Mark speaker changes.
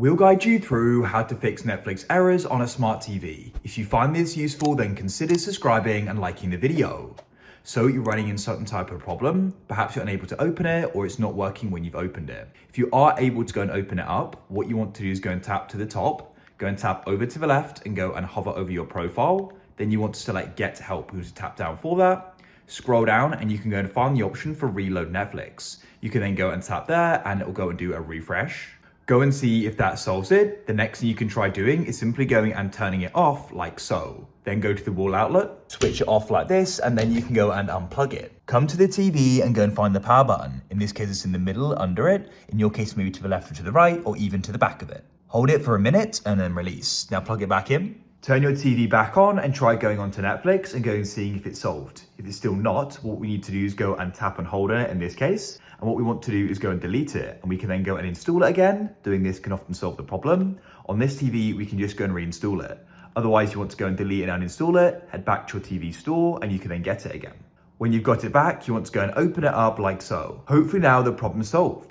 Speaker 1: We'll guide you through how to fix Netflix errors on a smart TV. If you find this useful, then consider subscribing and liking the video. So you're running into some type of problem, perhaps you're unable to open it or it's not working when you've opened it. If you are able to go and open it up, what you want to do is go and tap to the top, go and tap over to the left and go and hover over your profile. Then you want to select Get Help, you just tap down for that. Scroll down and you can go and find the option for Reload Netflix. You can then go and tap there and it will go and do a refresh. Go and see if that solves it. The next thing you can try doing is simply going and turning it off like so. Then go to the wall outlet, switch it off like this, and then you can go and unplug it. Come to the TV and go and find the power button. In this case, it's in the middle under it. In your case, maybe to the left or to the right, or even to the back of it. Hold it for a minute and then release. Now plug it back in. Turn your TV back on and try going onto Netflix and go and seeing if it's solved. If it's still not, what we need to do is go and tap and hold on it in this case. And what we want to do is go and delete it. And we can then go and install it again. Doing this can often solve the problem. On this TV, we can just go and reinstall it. Otherwise, you want to go and delete and uninstall it, head back to your TV store, and you can then get it again. When you've got it back, you want to go and open it up like so. Hopefully now the problem's solved.